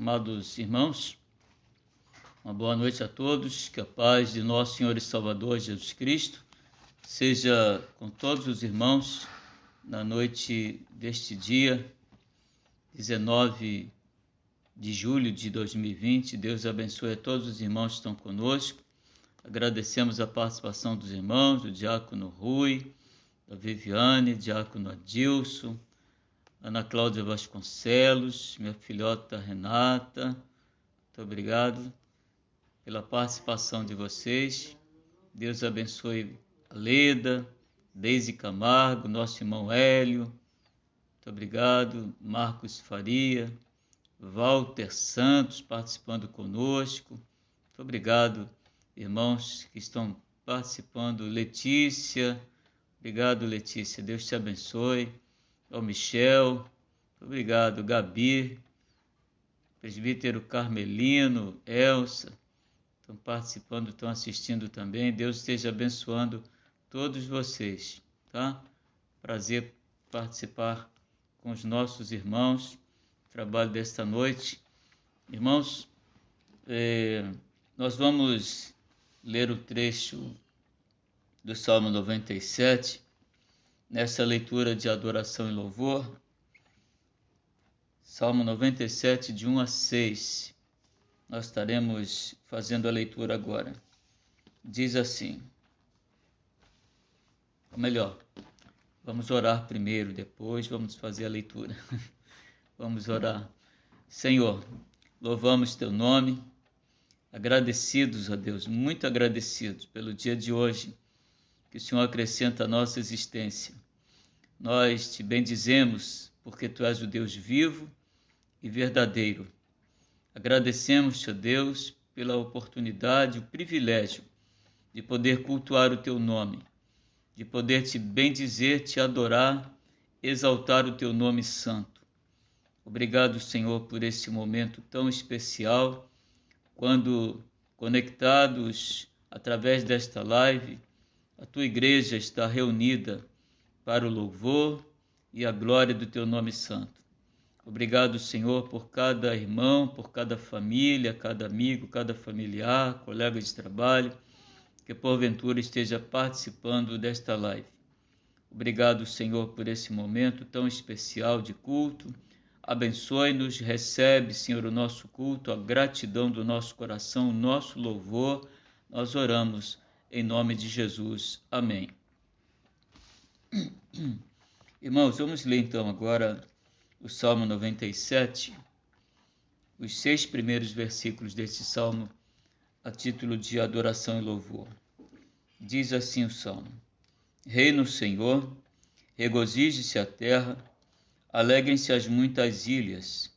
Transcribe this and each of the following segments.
Amados irmãos, uma boa noite a todos, que a paz de nosso Senhor e Salvador Jesus Cristo seja com todos os irmãos na noite deste dia, 19 de julho de 2020. Deus abençoe a todos os irmãos que estão conosco. Agradecemos a participação dos irmãos, do diácono Rui, da Viviane, diácono Adilson, Ana Cláudia Vasconcelos, minha filhota Renata. Muito obrigado pela participação de vocês. Deus abençoe a Leda, Deise Camargo, nosso irmão Hélio. Muito obrigado. Marcos Faria, Walter Santos participando conosco. Muito obrigado, irmãos que estão participando. Letícia, obrigado, Letícia. Deus te abençoe. Ao Michel, obrigado. Gabi, presbítero Carmelino, Elsa, estão participando, estão assistindo também. Deus esteja abençoando todos vocês, tá? Prazer participar com os nossos irmãos, trabalho desta noite. Irmãos, nós vamos ler o trecho do Salmo 97, nessa leitura de adoração e louvor. Salmo 97, de 1 a 6. Nós estaremos fazendo a leitura agora. Diz assim, ou melhor, vamos orar primeiro, depois vamos fazer a leitura. Vamos orar. Senhor, louvamos teu nome, agradecidos a Deus, muito agradecidos pelo dia de hoje, que o Senhor acrescenta à nossa existência. Nós te bendizemos porque tu és o Deus vivo e verdadeiro. Agradecemos-te, ó Deus, pela oportunidade, o privilégio de poder cultuar o teu nome, de poder te bendizer, te adorar, exaltar o teu nome santo. Obrigado, Senhor, por esse momento tão especial, quando conectados através desta live, a tua igreja está reunida para o louvor e a glória do teu nome santo. Obrigado, Senhor, por cada irmão, por cada família, cada amigo, cada familiar, colega de trabalho, que porventura esteja participando desta live. Obrigado, Senhor, por esse momento tão especial de culto. Abençoe-nos, recebe, Senhor, o nosso culto, a gratidão do nosso coração, o nosso louvor. Nós oramos em nome de Jesus. Amém. Irmãos, vamos ler então agora o Salmo 97, os 6 primeiros versículos deste Salmo, a título de adoração e louvor. Diz assim o Salmo: Reina o Senhor, regozije-se a terra, alegrem-se as muitas ilhas,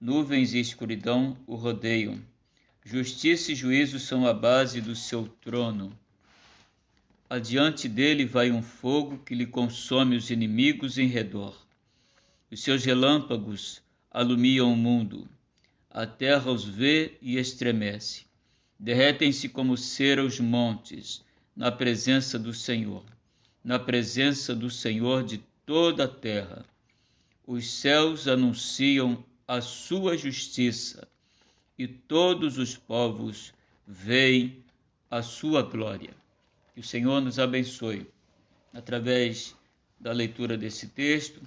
nuvens e escuridão o rodeiam, justiça e juízo são a base do seu trono. Adiante dele vai um fogo que lhe consome os inimigos em redor. Os seus relâmpagos alumiam o mundo. A terra os vê e estremece. Derretem-se como cera os montes, na presença do Senhor de toda a terra. Os céus anunciam a sua justiça, e todos os povos veem a sua glória. Que o Senhor nos abençoe através da leitura desse texto,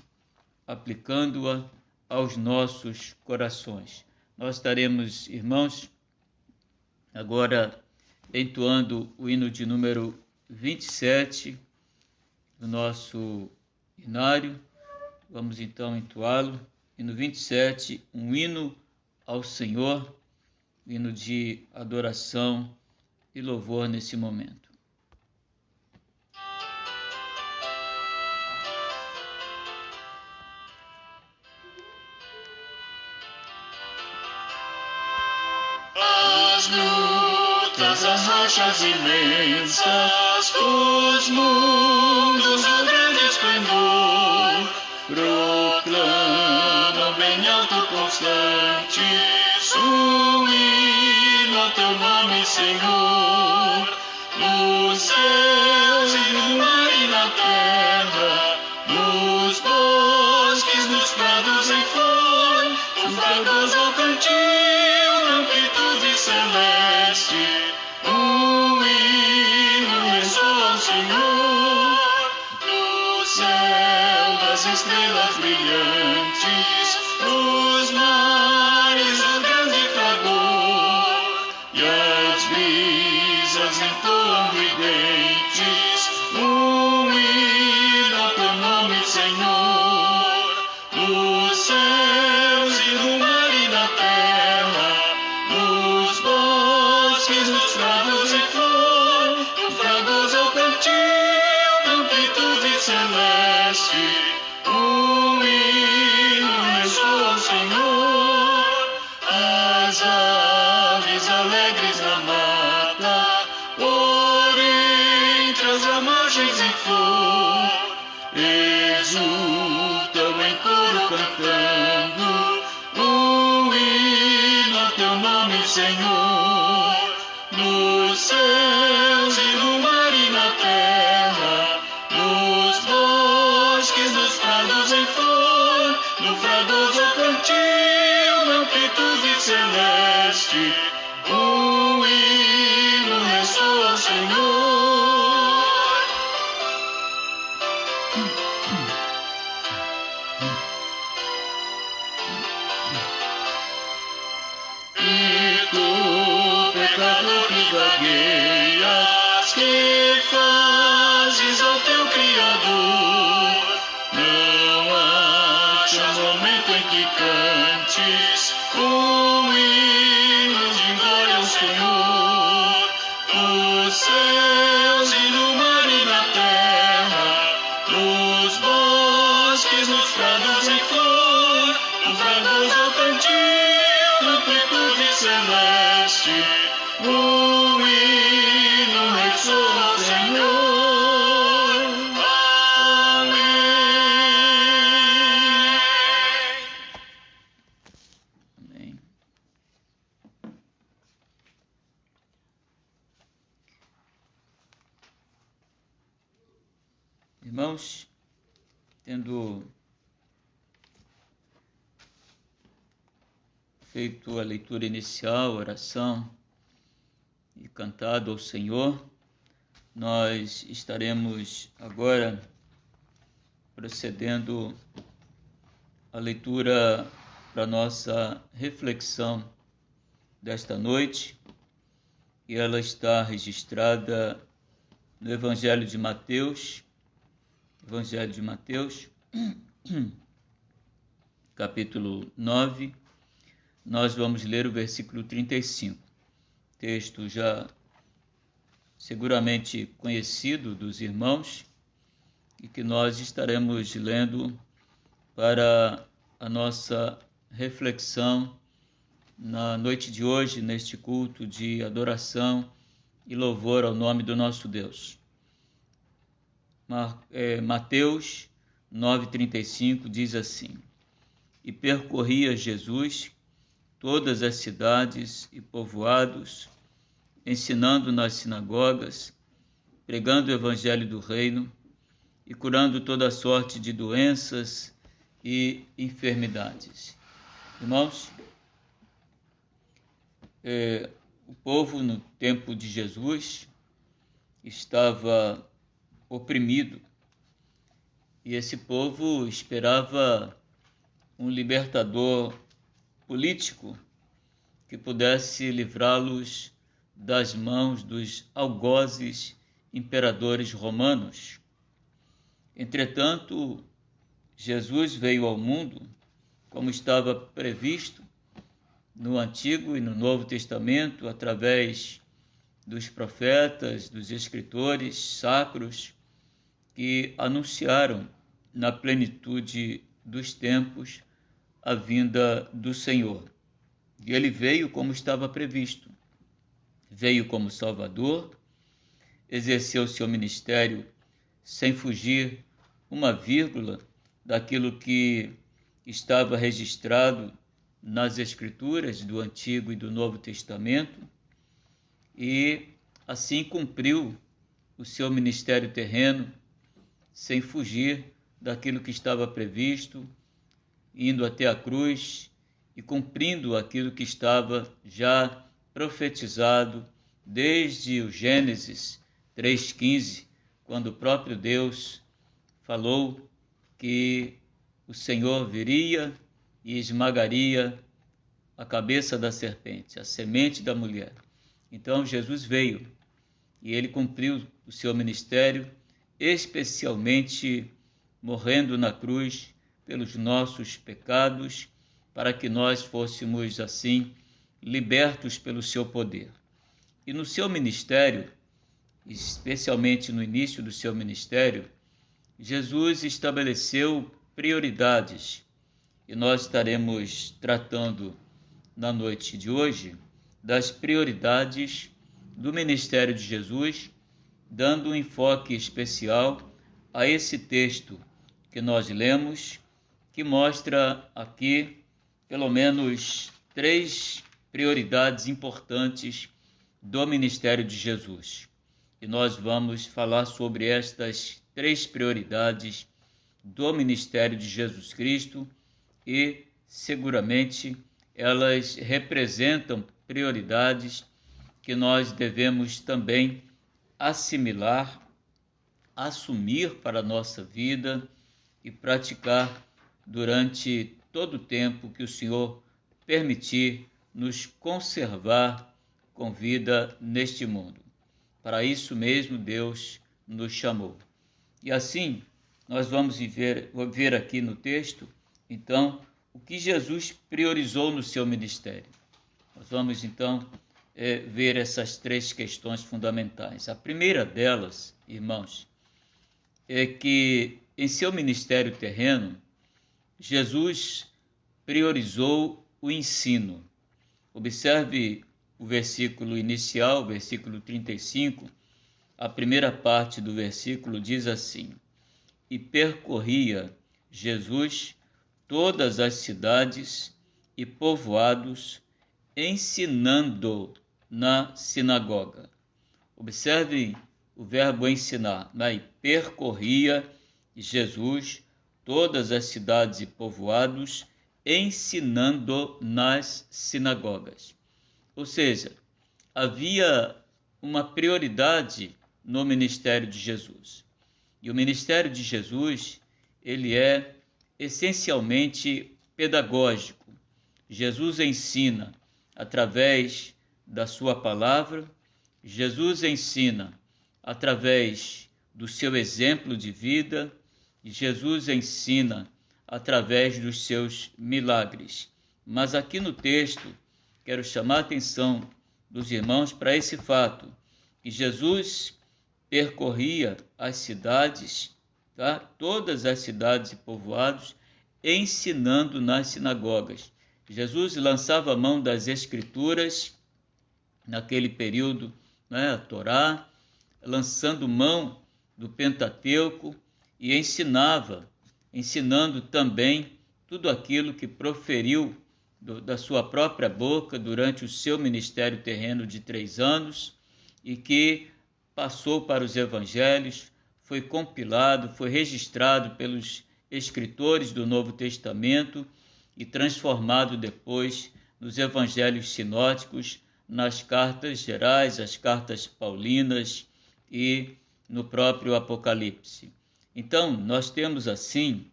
aplicando-a aos nossos corações. Nós estaremos, irmãos, agora entoando o hino de número 27 do nosso hinário. Vamos então entoá-lo. Hino 27, um hino ao Senhor, hino de adoração e louvor nesse momento. As lutas, as rochas imensas, os mundos do grande esplendor, proclamam bem alto constantes um hino ao teu nome, Senhor. Nos céus e no mar e na terra, nos bosques, nos prados em flor, tu fragoso cantil, na amplitude celeste, hino ressoa ao Senhor. No céu das estrelas brilhantes, nos mares do grande fragor, e as brisas entoam ridentes, hino ao teu nome, Senhor. Nos céus e no mar e na terra, nos bosques, nos prados em flor, no fragoso cantil, na amplitude celeste, hino ressoa ao Senhor. As aves alegres na mata, por entre as ramagens em flor, exultam em coro cantando, hino ao teu nome, Senhor. Nos céus e no mar e na terra, nos bosques, nos prados em flor, no fragoso cantil, na amplitude celeste, hino ressoa ao Senhor. E tu, pecador que vagueias, que fazes ao teu Criador, não achas momento em que cantes hinos de glória ao Senhor. Nos céus e no mar e na terra, nos bosques, nos prados em flor, no fragoso cantil, na amplitude celeste, hino ressoa ao Senhor. Amém. Amém. Irmãos, tendo feito a leitura inicial, oração e cantado ao Senhor, nós estaremos agora procedendo à leitura para nossa reflexão desta noite, e ela está registrada no Evangelho de Mateus, capítulo 9, nós vamos ler o versículo 35, texto já seguramente conhecido dos irmãos e que nós estaremos lendo para a nossa reflexão na noite de hoje, neste culto de adoração e louvor ao nome do nosso Deus. Mateus 9,35 diz assim: E percorria Jesus todas as cidades e povoados, ensinando nas sinagogas, pregando o evangelho do reino e curando toda sorte de doenças e enfermidades. Irmãos, o povo no tempo de Jesus estava oprimido, e esse povo esperava um libertador político que pudesse livrá-los das mãos dos algozes imperadores romanos. Entretanto, Jesus veio ao mundo como estava previsto no Antigo e no Novo Testamento, através dos profetas, dos escritores sacros que anunciaram na plenitude dos tempos a vinda do Senhor. E ele veio como estava previsto. Veio como Salvador, exerceu seu ministério sem fugir uma vírgula daquilo que estava registrado nas Escrituras do Antigo e do Novo Testamento, e assim cumpriu o seu ministério terreno sem fugir daquilo que estava previsto, indo até a cruz e cumprindo aquilo que estava já profetizado desde o Gênesis 3,15, quando o próprio Deus falou que o Senhor viria e esmagaria a cabeça da serpente, a semente da mulher. Então Jesus veio e ele cumpriu o seu ministério, especialmente morrendo na cruz pelos nossos pecados, para que nós fôssemos assim libertos pelo seu poder. E no seu ministério, especialmente no início do seu ministério, Jesus estabeleceu prioridades. E nós estaremos tratando na noite de hoje das prioridades do ministério de Jesus, dando um enfoque especial a esse texto que nós lemos, que mostra aqui pelo menos 3 prioridades importantes do ministério de Jesus. E nós vamos falar sobre estas 3 prioridades do ministério de Jesus Cristo e, seguramente, elas representam prioridades que nós devemos também assimilar, assumir para a nossa vida e praticar durante todo o tempo que o Senhor permitir nos conservar com vida neste mundo. Para isso mesmo Deus nos chamou. E assim, nós vamos ver aqui no texto, então, o que Jesus priorizou no seu ministério. Nós vamos, então, ver essas 3 questões fundamentais. A primeira delas, irmãos, é que em seu ministério terreno, Jesus priorizou o ensino. Observe o versículo inicial, versículo 35, a primeira parte do versículo diz assim: E percorria Jesus todas as cidades e povoados, ensinando na sinagoga. Observe o verbo ensinar, né? E percorria Jesus todas as cidades e povoados, ensinando nas sinagogas. Ou seja, havia uma prioridade no ministério de Jesus. E o ministério de Jesus, ele é essencialmente pedagógico. Jesus ensina através da sua palavra, Jesus ensina através do seu exemplo de vida, e Jesus ensina através dos seus milagres. Mas aqui no texto, quero chamar a atenção dos irmãos para esse fato, que Jesus percorria as cidades, tá? Todas as cidades e povoados, ensinando nas sinagogas. Jesus lançava a mão das Escrituras, naquele período, né, a Torá, lançando mão do Pentateuco, e ensinando também tudo aquilo que proferiu da sua própria boca durante o seu ministério terreno de 3 anos e que passou para os evangelhos, foi compilado, foi registrado pelos escritores do Novo Testamento e transformado depois nos evangelhos sinóticos, nas cartas gerais, as cartas paulinas e no próprio Apocalipse. Então, nós temos assim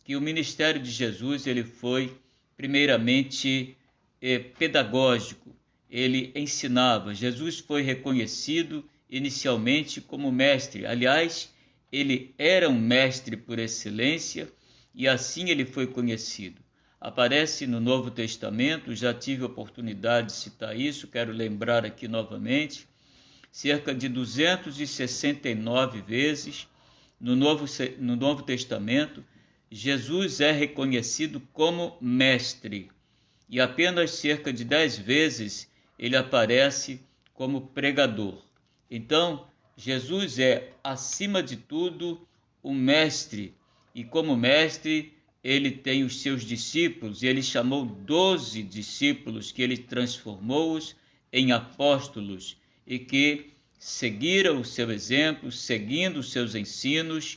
que o ministério de Jesus ele foi primeiramente pedagógico, ele ensinava. Jesus foi reconhecido inicialmente como mestre. Aliás, ele era um mestre por excelência e assim ele foi conhecido. Aparece no Novo Testamento, já tive a oportunidade de citar isso, quero lembrar aqui novamente, cerca de 269 vezes no Novo Testamento, Jesus é reconhecido como mestre e apenas cerca de 10 vezes ele aparece como pregador. Então, Jesus é, acima de tudo, o mestre e como mestre ele tem os seus discípulos e ele chamou 12 discípulos que ele transformou-os em apóstolos e que seguiram o seu exemplo, seguindo os seus ensinos,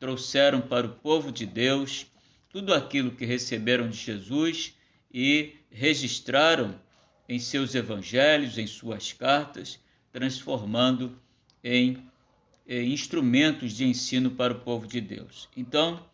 trouxeram para o povo de Deus tudo aquilo que receberam de Jesus e registraram em seus evangelhos, em suas cartas, transformando em instrumentos de ensino para o povo de Deus. Então,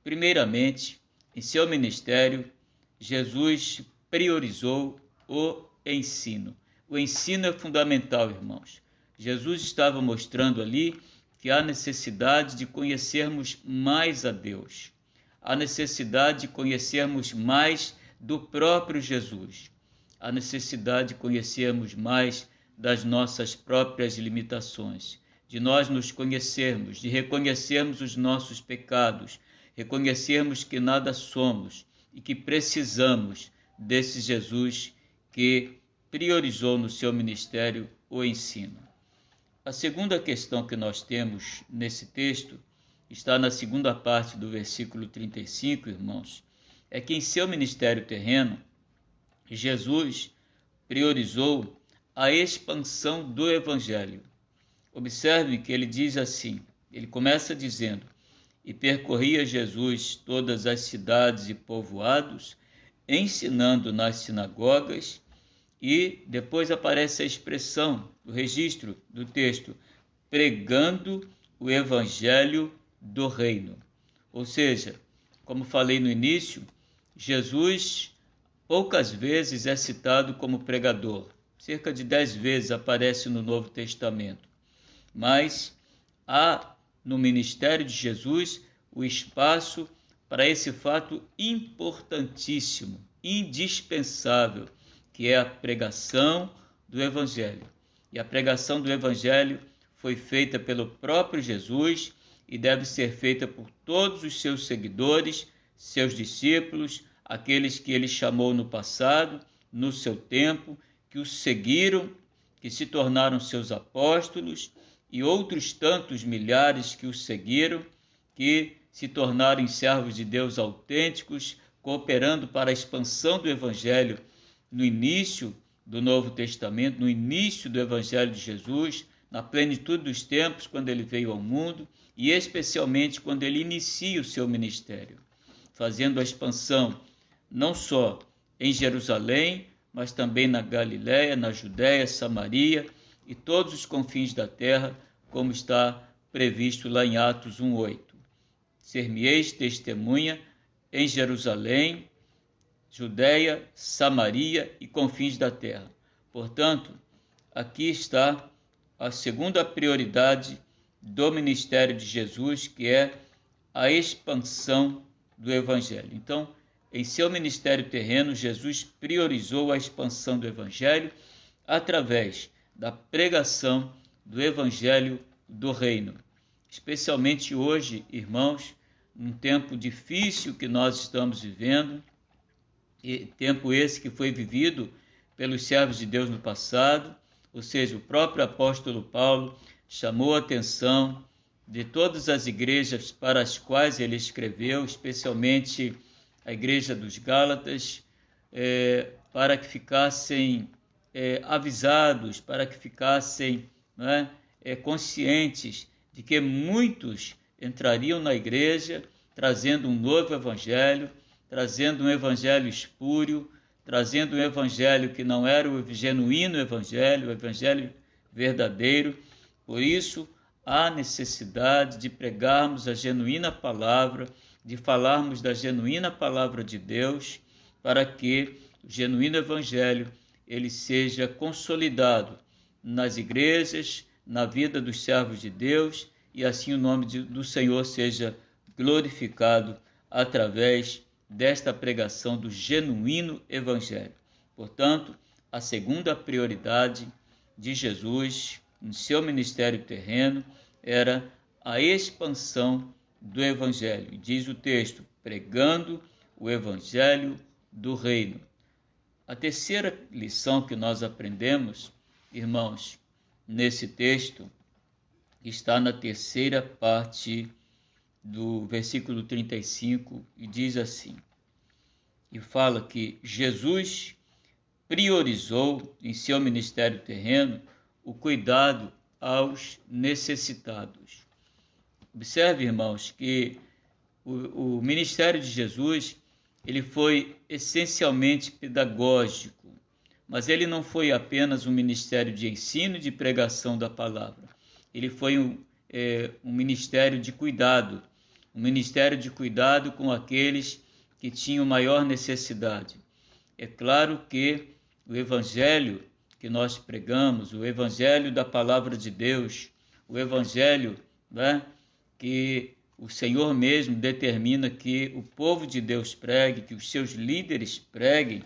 primeiramente, em seu ministério, Jesus priorizou o ensino. O ensino é fundamental, irmãos. Jesus estava mostrando ali que há necessidade de conhecermos mais a Deus, há necessidade de conhecermos mais do próprio Jesus, há necessidade de conhecermos mais das nossas próprias limitações, de nós nos conhecermos, de reconhecermos os nossos pecados, reconhecermos que nada somos e que precisamos desse Jesus que priorizou no seu ministério o ensino. A segunda questão que nós temos nesse texto está na segunda parte do versículo 35, irmãos, é que em seu ministério terreno, Jesus priorizou a expansão do Evangelho. Observe que ele diz assim, ele começa dizendo, e percorria Jesus todas as cidades e povoados, ensinando nas sinagogas, e depois aparece a expressão, o registro do texto, pregando o evangelho do reino. Ou seja, como falei no início, Jesus poucas vezes é citado como pregador. Cerca de 10 vezes aparece no Novo Testamento. Mas há no ministério de Jesus o espaço para esse fato importantíssimo, indispensável, que é a pregação do Evangelho. E a pregação do Evangelho foi feita pelo próprio Jesus e deve ser feita por todos os seus seguidores, seus discípulos, aqueles que ele chamou no passado, no seu tempo, que os seguiram, que se tornaram seus apóstolos, e outros tantos milhares que os seguiram, que se tornaram servos de Deus autênticos, cooperando para a expansão do Evangelho no início do Novo Testamento, no início do Evangelho de Jesus, na plenitude dos tempos, quando ele veio ao mundo, e especialmente quando ele inicia o seu ministério, fazendo a expansão não só em Jerusalém, mas também na Galiléia, na Judéia, Samaria e todos os confins da terra, como está previsto lá em Atos 1:8. Ser-me-eis testemunha em Jerusalém, Judéia, Samaria e confins da terra. Portanto, aqui está a segunda prioridade do ministério de Jesus, que é a expansão do Evangelho. Então, em seu ministério terreno, Jesus priorizou a expansão do Evangelho através da pregação do Evangelho do Reino. Especialmente hoje, irmãos, num tempo difícil que nós estamos vivendo, e tempo esse que foi vivido pelos servos de Deus no passado, ou seja, o próprio apóstolo Paulo chamou a atenção de todas as igrejas para as quais ele escreveu, especialmente a igreja dos Gálatas, para que ficassem avisados, para que ficassem conscientes de que muitos entrariam na igreja trazendo um novo evangelho, trazendo um evangelho espúrio, trazendo um evangelho que não era o genuíno evangelho, o evangelho verdadeiro. Por isso, há necessidade de pregarmos a genuína palavra, de falarmos da genuína palavra de Deus, para que o genuíno evangelho ele seja consolidado nas igrejas, na vida dos servos de Deus, e assim o nome do Senhor seja glorificado através desta pregação do genuíno evangelho. Portanto, a segunda prioridade de Jesus no seu ministério terreno era a expansão do evangelho. E diz o texto, pregando o evangelho do reino. A terceira lição que nós aprendemos, irmãos, nesse texto, está na terceira parte do versículo 35, e diz assim, e fala que Jesus priorizou em seu ministério terreno o cuidado aos necessitados. Observe, irmãos, que o ministério de Jesus ele foi essencialmente pedagógico, mas ele não foi apenas um ministério de ensino e de pregação da palavra. Ele foi um ministério de cuidado, um ministério de cuidado com aqueles que tinham maior necessidade. É claro que o evangelho que nós pregamos, o evangelho da palavra de Deus, o evangelho, né, que o Senhor mesmo determina que o povo de Deus pregue, que os seus líderes preguem,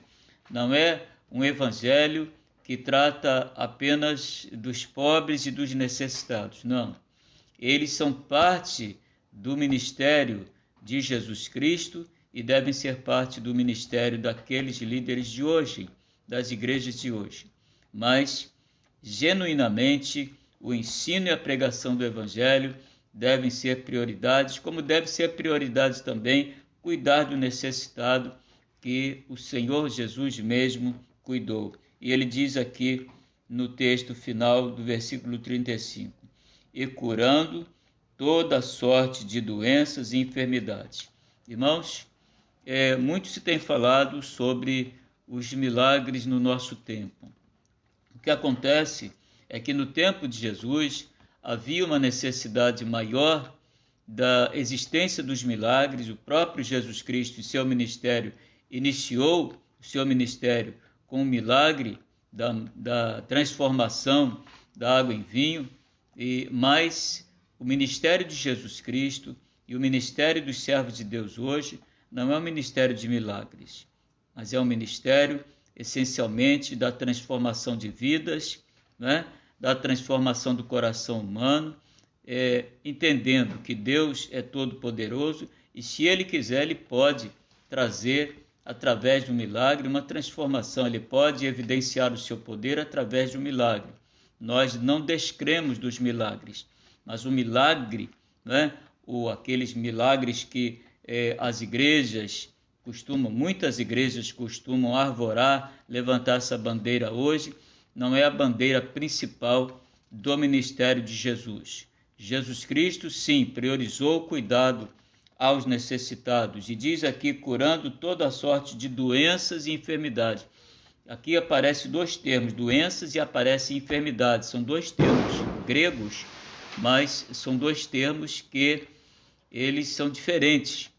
não é um evangelho que trata apenas dos pobres e dos necessitados, não. Eles são parte do ministério de Jesus Cristo e devem ser parte do ministério daqueles líderes de hoje, das igrejas de hoje. Mas, genuinamente, o ensino e a pregação do evangelho devem ser prioridades, como deve ser prioridade também cuidar do necessitado, que o Senhor Jesus mesmo cuidou. E ele diz aqui no texto final do versículo 35, e curando toda sorte de doenças e enfermidades. Irmãos, muito se tem falado sobre os milagres no nosso tempo. O que acontece é que no tempo de Jesus havia uma necessidade maior da existência dos milagres. O próprio Jesus Cristo e seu ministério iniciou o seu ministério com o milagre da transformação da água em vinho, mas o ministério de Jesus Cristo e o ministério dos servos de Deus hoje não é um ministério de milagres, mas é um ministério essencialmente da transformação de vidas, né? Da transformação do coração humano, entendendo que Deus é todo-poderoso e, se Ele quiser, Ele pode trazer, através de um milagre, uma transformação. Ele pode evidenciar o seu poder através de um milagre. Nós não descremos dos milagres, mas o milagre, né, aqueles milagres que muitas igrejas costumam arvorar, levantar essa bandeira hoje, não é a bandeira principal do ministério de Jesus. Jesus Cristo, sim, priorizou o cuidado aos necessitados, e diz aqui, curando toda a sorte de doenças e enfermidades. Aqui aparecem dois termos, doenças, e aparece enfermidades. São dois termos gregos, mas são dois termos que eles são diferentes.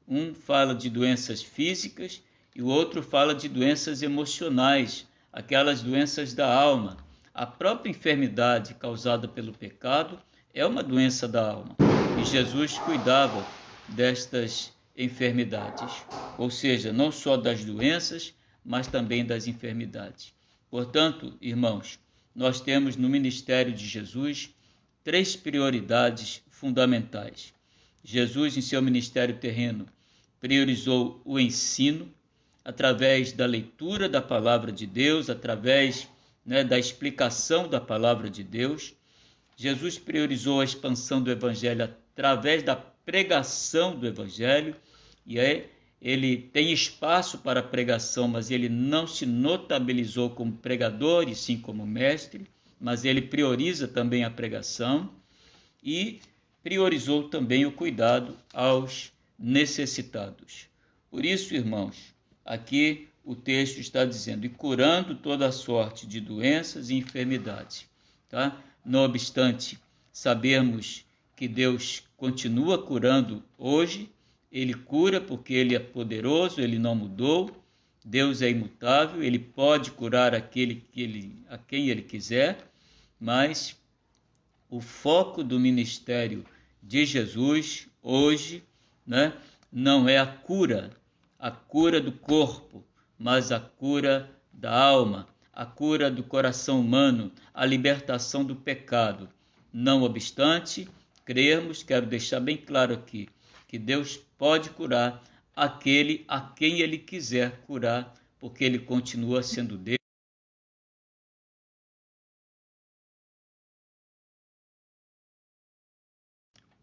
Um fala de doenças físicas e o outro fala de doenças emocionais, aquelas doenças da alma. A própria enfermidade causada pelo pecado é uma doença da alma, e Jesus cuidava destas enfermidades, ou seja, não só das doenças, mas também das enfermidades. Portanto, irmãos, nós temos no ministério de Jesus 3 prioridades fundamentais. Jesus, em seu ministério terreno, priorizou o ensino, através da leitura da palavra de Deus, através da explicação da palavra de Deus. Jesus priorizou a expansão do evangelho através da pregação do evangelho, e ele tem espaço para a pregação, mas ele não se notabilizou como pregador, e sim como mestre, mas ele prioriza também a pregação e priorizou também o cuidado aos necessitados. Por isso, irmãos, aqui o texto está dizendo, e curando toda a sorte de doenças e enfermidades. Tá? Não obstante sabermos que Deus continua curando hoje, Ele cura porque Ele é poderoso, Ele não mudou, Deus é imutável, Ele pode curar a quem Ele quiser, mas o foco do ministério de Jesus hoje, não é a cura do corpo, mas a cura da alma, a cura do coração humano, a libertação do pecado. Não obstante, crermos, quero deixar bem claro aqui, que Deus pode curar aquele a quem Ele quiser curar, porque Ele continua sendo Deus.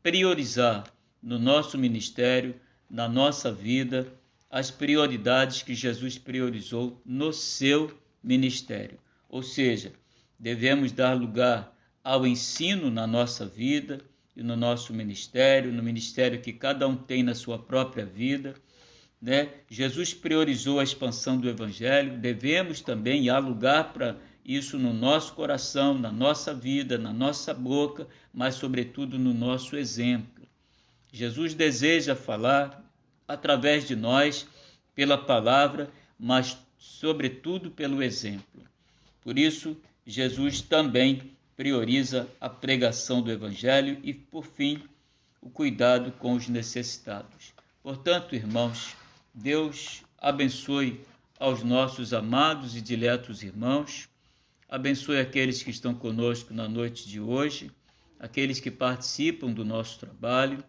Priorizar no nosso ministério, na nossa vida, as prioridades que Jesus priorizou no seu ministério. Ou seja, devemos dar lugar ao ensino na nossa vida e no nosso ministério, no ministério que cada um tem na sua própria vida. né? Jesus priorizou a expansão do Evangelho, devemos também, e há lugar para isso no nosso coração, na nossa vida, na nossa boca, mas sobretudo no nosso exemplo. Jesus deseja falar através de nós, pela palavra, mas sobretudo pelo exemplo. Por isso, Jesus também prioriza a pregação do Evangelho e, por fim, o cuidado com os necessitados. Portanto, irmãos, Deus abençoe aos nossos amados e diletos irmãos, abençoe aqueles que estão conosco na noite de hoje, aqueles que participam do nosso trabalho,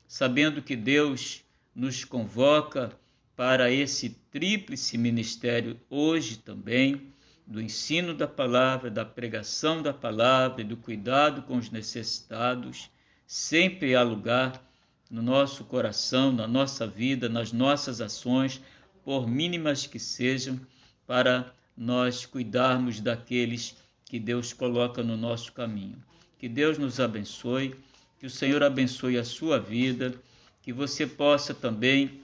sabendo que Deus nos convoca para esse tríplice ministério hoje também, do ensino da palavra, da pregação da palavra e do cuidado com os necessitados. Sempre há lugar no nosso coração, na nossa vida, nas nossas ações, por mínimas que sejam, para nós cuidarmos daqueles que Deus coloca no nosso caminho. Que Deus nos abençoe, que o Senhor abençoe a sua vida, que você possa também,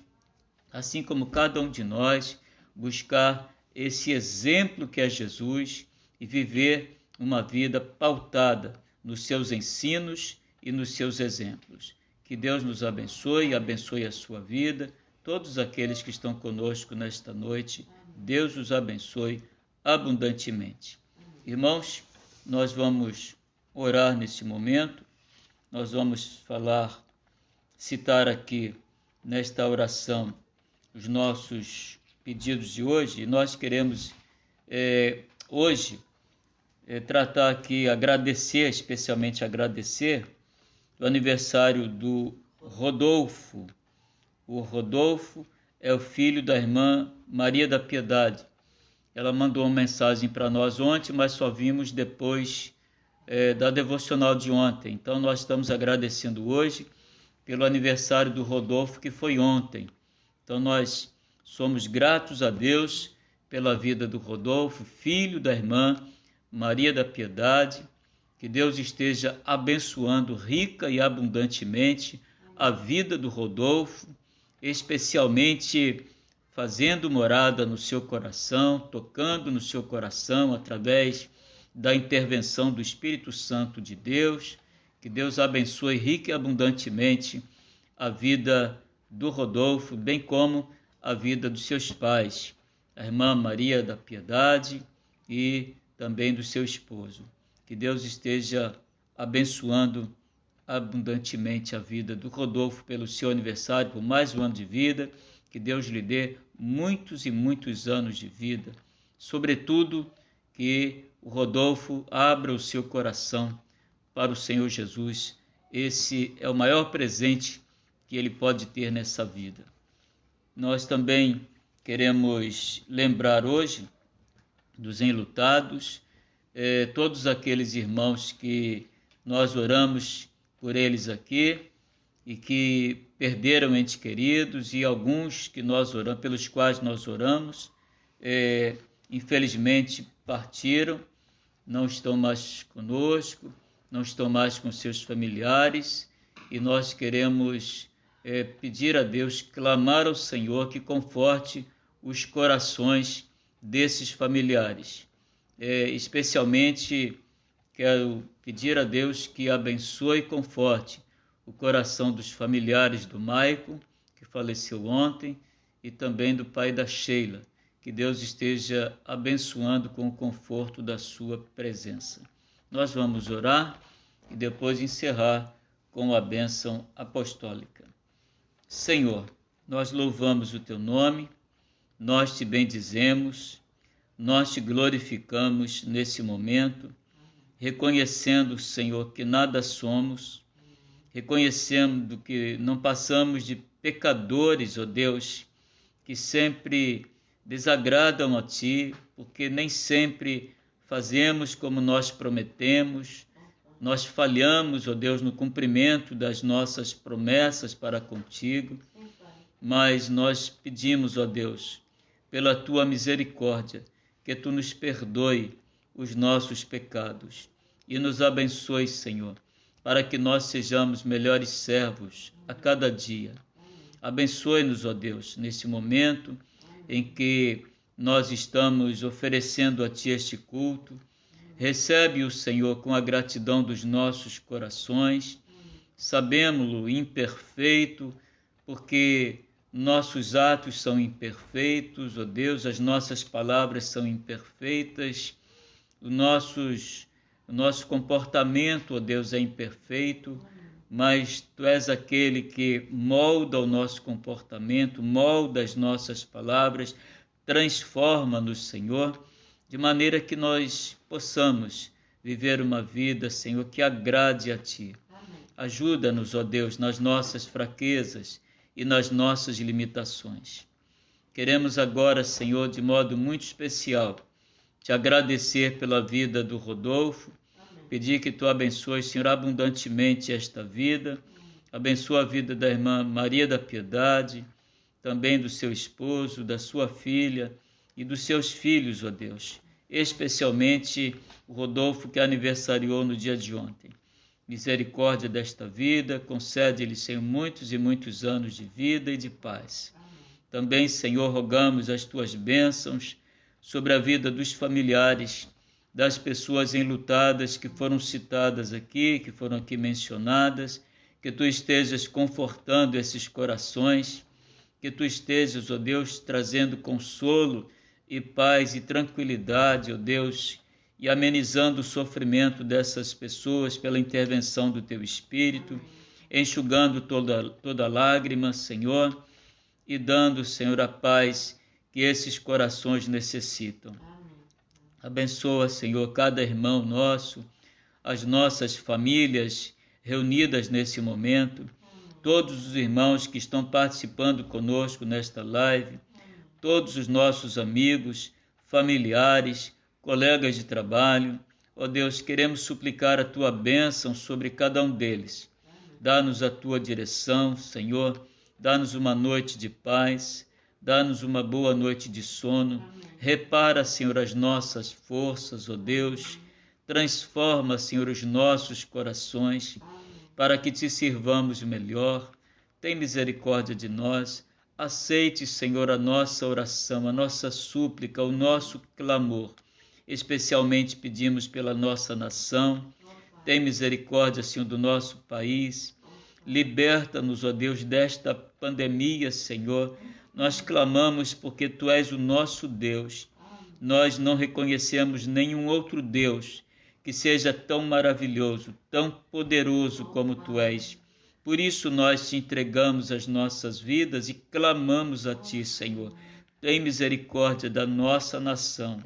assim como cada um de nós, buscar esse exemplo que é Jesus e viver uma vida pautada nos seus ensinos e nos seus exemplos. Que Deus nos abençoe, abençoe a sua vida, todos aqueles que estão conosco nesta noite, Deus os abençoe abundantemente. Irmãos, nós vamos orar neste momento, nós vamos citar aqui nesta oração os nossos pedidos de hoje, e nós queremos hoje tratar aqui, especialmente agradecer o aniversário do Rodolfo. O Rodolfo é o filho da irmã Maria da Piedade. Ela mandou uma mensagem para nós ontem, mas só vimos depois da devocional de ontem. Então nós estamos agradecendo hoje pelo aniversário do Rodolfo, que foi ontem. Então nós somos gratos a Deus pela vida do Rodolfo, filho da irmã Maria da Piedade. Que Deus esteja abençoando rica e abundantemente a vida do Rodolfo, especialmente fazendo morada no seu coração, tocando no seu coração através da intervenção do Espírito Santo de Deus. Que Deus abençoe rica e abundantemente a vida do Rodolfo, bem como a vida dos seus pais, a irmã Maria da Piedade e também do seu esposo. Que Deus esteja abençoando abundantemente a vida do Rodolfo pelo seu aniversário, por mais um ano de vida. Que Deus lhe dê muitos e muitos anos de vida. Sobretudo, que o Rodolfo abra o seu coração para o Senhor Jesus. Esse é o maior presente que ele pode ter nessa vida. Nós também queremos lembrar hoje dos enlutados, todos aqueles irmãos que nós oramos por eles aqui e que perderam entes queridos, e alguns que pelos quais nós oramos, infelizmente partiram, não estão mais conosco, não estão mais com seus familiares, e nós queremos pedir a Deus, clamar ao Senhor que conforte os corações desses familiares. Especialmente quero pedir a Deus que abençoe e conforte o coração dos familiares do Maicon, que faleceu ontem, e também do pai da Sheila. Que Deus esteja abençoando com o conforto da sua presença. Nós vamos orar e depois encerrar com a bênção apostólica. Senhor, nós louvamos o teu nome, nós te bendizemos, nós te glorificamos nesse momento, reconhecendo, Senhor, que nada somos, reconhecendo que não passamos de pecadores, ó Deus, que sempre desagradam a Ti, porque nem sempre fazemos como nós prometemos, nós falhamos, ó Deus, no cumprimento das nossas promessas para contigo, mas nós pedimos, ó Deus, pela Tua misericórdia, que Tu nos perdoe os nossos pecados e nos abençoe, Senhor, para que nós sejamos melhores servos a cada dia. Abençoe-nos, ó Deus, nesse momento em que nós estamos oferecendo a Ti este culto. Recebe-o, Senhor, com a gratidão dos nossos corações. Sabemos-lo imperfeito, porque nossos atos são imperfeitos, ó Deus, as nossas palavras são imperfeitas, o nosso comportamento, ó Deus, é imperfeito, mas Tu és aquele que molda o nosso comportamento, molda as nossas palavras, transforma-nos, Senhor, de maneira que nós possamos viver uma vida, Senhor, que agrade a Ti. Ajuda-nos, ó Deus, nas nossas fraquezas e nas nossas limitações. Queremos agora, Senhor, de modo muito especial, Te agradecer pela vida do Rodolfo, pedir que Tu abençoes, Senhor, abundantemente esta vida, abençoa a vida da irmã Maria da Piedade, também do seu esposo, da sua filha e dos seus filhos, ó Deus, especialmente o Rodolfo que aniversariou no dia de ontem. Misericórdia desta vida, concede-lhe, Senhor, muitos e muitos anos de vida e de paz. Também, Senhor, rogamos as Tuas bênçãos sobre a vida dos familiares, das pessoas enlutadas que foram citadas aqui, que foram aqui mencionadas, que Tu estejas confortando esses corações, que Tu estejas, ó Deus, trazendo consolo e paz e tranquilidade, ó Deus, e amenizando o sofrimento dessas pessoas pela intervenção do Teu Espírito, enxugando toda lágrima, Senhor, e dando, Senhor, a paz que esses corações necessitam. Abençoa, Senhor, cada irmão nosso, as nossas famílias reunidas nesse momento, todos os irmãos que estão participando conosco nesta live, todos os nossos amigos, familiares, colegas de trabalho. Ó Deus, queremos suplicar a Tua bênção sobre cada um deles. Dá-nos a Tua direção, Senhor, dá-nos uma noite de paz, dá-nos uma boa noite de sono. Repara, Senhor, as nossas forças, ó Deus, transforma, Senhor, os nossos corações, para que Te sirvamos melhor. Tem misericórdia de nós. Aceite, Senhor, a nossa oração, a nossa súplica, o nosso clamor. Especialmente pedimos pela nossa nação. Tem misericórdia, Senhor, do nosso país. Liberta-nos, ó Deus, desta pandemia, Senhor. Nós clamamos porque Tu és o nosso Deus. Nós não reconhecemos nenhum outro Deus que seja tão maravilhoso, tão poderoso como Tu és. Por isso nós Te entregamos as nossas vidas e clamamos a Ti, Senhor. Tem misericórdia da nossa nação.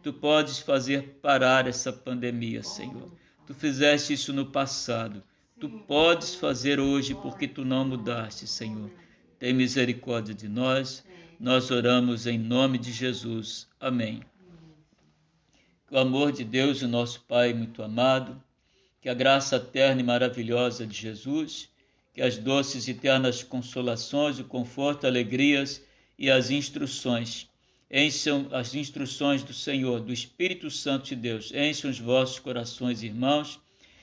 Tu podes fazer parar essa pandemia, Senhor. Tu fizeste isso no passado. Tu podes fazer hoje porque Tu não mudaste, Senhor. Tem misericórdia de nós. Nós oramos em nome de Jesus. Amém. Que o amor de Deus, o nosso Pai muito amado, que a graça eterna e maravilhosa de Jesus, que as doces e eternas consolações, o conforto, alegrias e as instruções, encham as instruções do Senhor, do Espírito Santo de Deus, encham os vossos corações, irmãos,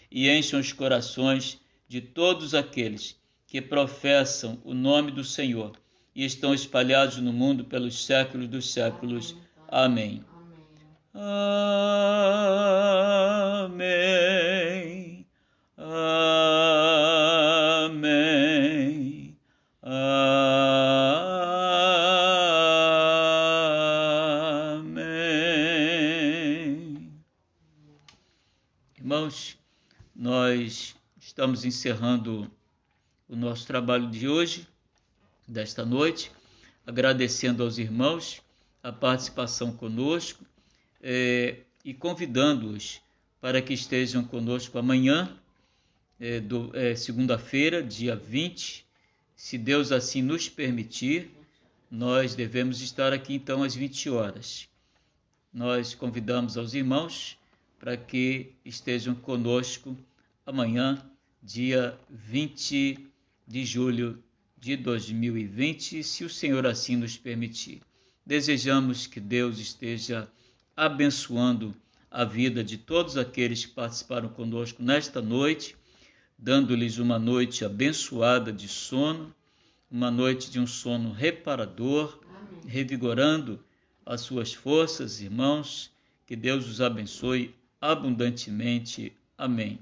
e encham os corações de todos aqueles que professam o nome do Senhor e estão espalhados no mundo pelos séculos dos séculos. Amém. Amém. Amém. Amém. Irmãos, nós estamos encerrando o nosso trabalho de hoje, desta noite, agradecendo aos irmãos a participação conosco e convidando-os para que estejam conosco amanhã, segunda-feira, dia 20, se Deus assim nos permitir. Nós devemos estar aqui então às 20 horas. Nós convidamos aos irmãos para que estejam conosco amanhã, dia 20 de julho de 2020, se o Senhor assim nos permitir. Desejamos que Deus esteja abençoando a vida de todos aqueles que participaram conosco nesta noite, dando-lhes uma noite abençoada de sono, uma noite de um sono reparador, revigorando as suas forças, irmãos. Que Deus os abençoe abundantemente. Amém.